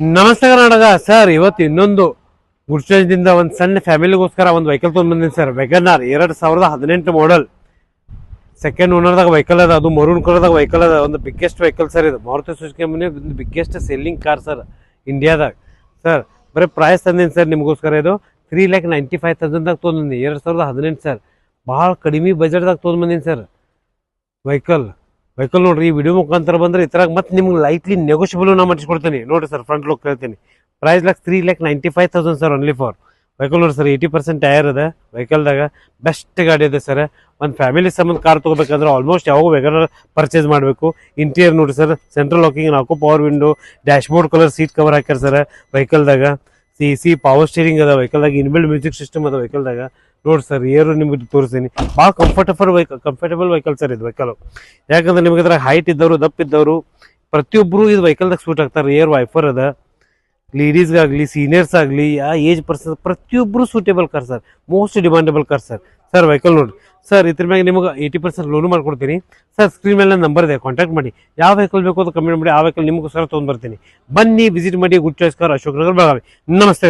ನಮಸ್ತೆ ಕರ್ನಾಟಕ ಸರ್. ಇವತ್ತು ಇನ್ನೊಂದು ಗುಡ್ಸ್ದಿಂದ ಒಂದು ಸಣ್ಣ ಫ್ಯಾಮಿಲಿಗೋಸ್ಕರ ಒಂದು ವೆಹಿಕಲ್ ತೊಗೊಂಡು ಬಂದೀನಿ ಸರ್. ವೆಗನಾರ್ 2018 ಮಾಡಲ್, ಸೆಕೆಂಡ್ ಓನರ್ದಾಗ ವೆಹಿಕಲ್ ಅದ. ಅದು ಮರೂನ್ ಕಲರ್ದಾಗ ವೆಹಿಕಲ್ ಅದ. ಒಂದು ಬಿಗ್ಗೆಸ್ಟ್ ವೆಹಿಕಲ್ ಸರ್ ಇದು. ಮಾರುತಿ ಸುಜುಕಿ ಕಂಪನಿ ಒಂದು ಬಿಗ್ಗೆಸ್ಟ್ ಸೆಲ್ಲಿಂಗ್ ಕಾರ್ ಸರ್ ಇಂಡಿಯಾದಾಗ. ಸರ್ ಬರೀ ಪ್ರೈಸ್ ತಂದೀನಿ ಸರ್ ನಿಮಗೋಸ್ಕರ. ಇದು 3,95,000ದಾಗ ತೊಗೊಂಡಿನಿ. 2018 ಸರ್. ಭಾಳ ಕಡಿಮೆ ಬಜೆಟ್ದಾಗ ತೊಗೊಂಡು ಬಂದೀನಿ ಸರ್ ವೆಹಿಕಲ್. ನೋಡ್ರಿ, ಈ ವಿಡಿಯೋ ಮುಖಾಂತರ ಬಂದ್ರೆ ಈ ತರ ಮತ್ತೆ ನಿಮ್ಗೆ ಲೈಟ್ಲಿ ನೆಗೋಷಿಯಬಲ್ ನಾ ಮಾಡಿಸ್ಕೊಡ್ತೀನಿ. ನೋಡ್ರಿ ಸರ್, ಫ್ರಂಟ್ ಲುಕ್ ಹೇಳ್ತೀನಿ. Price 3,95,000 sir only for vehicle. ನೋಡಿ ಸರ್, 80% ಟೈರ್ ಅದ ವೆಹಿಕಲ್ದಾಗ. ಬೆಸ್ಟ್ ಗಾಡಿ ಇದೆ ಸರ್. ಒಂದು ಫ್ಯಾಮಿಲಿ ಸಂಬಂಧ ಕಾರ್ ತಗೋಬೇಕಂದ್ರೆ ಆಲ್ಮೋಸ್ಟ್ ಯಾವಾಗ ವೆಗನರ್ ಪರ್ಚೇಸ್ ಮಾಡಬೇಕು. ಇಂಟೀರಿಯರ್ ನೋಡಿ ಸರ್, ಸೆಂಟ್ರಲ್ ಲಾಕಿಂಗ್ ನಾಲ್ಕು power window, dashboard colour seat cover ಹಾಕ್ಯಾರ ಸರ್ ವೆಹಿಕಲ್ದಾಗ. ಸಿ ಪವರ್ ಸ್ಟೀರಿಂಗ್ ಅದ ವೆಹಿಕಲ್ದಾಗ. ಇನ್ಬಿಲ್ಡ್ ಮ್ಯೂಸಿಕ್ ಸಿಸ್ಟಮ್ ಅದ ವೆಹಿಕಲ್ದಾಗ. ನೋಡಿ ಸರ್, ಏರು ನಿಮ್ಗೆ ತೋರಿಸ್ತೀನಿ. ಭಾಳ ಕಂಫರ್ಟಬಲ್ ವೆಹಿಕಲ್ ಸರ್ ಇದು ವೆಹಿಕಲ್. ಯಾಕಂದ್ರೆ ನಿಮ್ಗೆ ಇದ್ರಾಗ ಹೈಟ್ ಇದ್ದವರು, ದಪ್ಪ ಇದ್ದವರು ಪ್ರತಿಯೊಬ್ಬರು ಇದು ವೆಹಿಕಲ್ದಾಗ ಸೂಟ್ ಆಗ್ತಾರೆ. ಏರ್ ವೈಫರ್ ಅದ. ಲೇಡೀಸ್ಗಾಗಲಿ, ಸೀನಿಯರ್ಸ್ ಆಗಲಿ, ಆ ಏಜ್ ಪರ್ಸನ್ ಪ್ರತಿಯೊಬ್ಬರು suitable car sir. Most demandable car sir. Sir vehicle ನೋಡಿ ಸರ್, ಇದ್ರ ಮ್ಯಾಗ ನಿಮಗೆ 80% ಲೋನು ಮಾಡ್ಕೊಡ್ತೀನಿ ಸರ್. ಸ್ಕ್ರೀನ್ ಮೇಲೆ ನಂಬರ್ ಇದೆ, ಕಾಂಟ್ಯಾಕ್ಟ್ ಮಾಡಿ. ಯಾವ ವೆಹಿಕಲ್ ಬೇಕು ಅದು ಕಮೆಂಟ್ ಮಾಡಿ. ಆ ವೆಹಿಕಲ್ ನಿಮಗೋಸ್ಕರ ತೊಗೊಂಡ್ಬರ್ತೀನಿ. ಬನ್ನಿ, ವಿಸಿಟ್ ಮಾಡಿ. Good choice car, Ashok Nagar, Belagavi. ನಮಸ್ತೆ.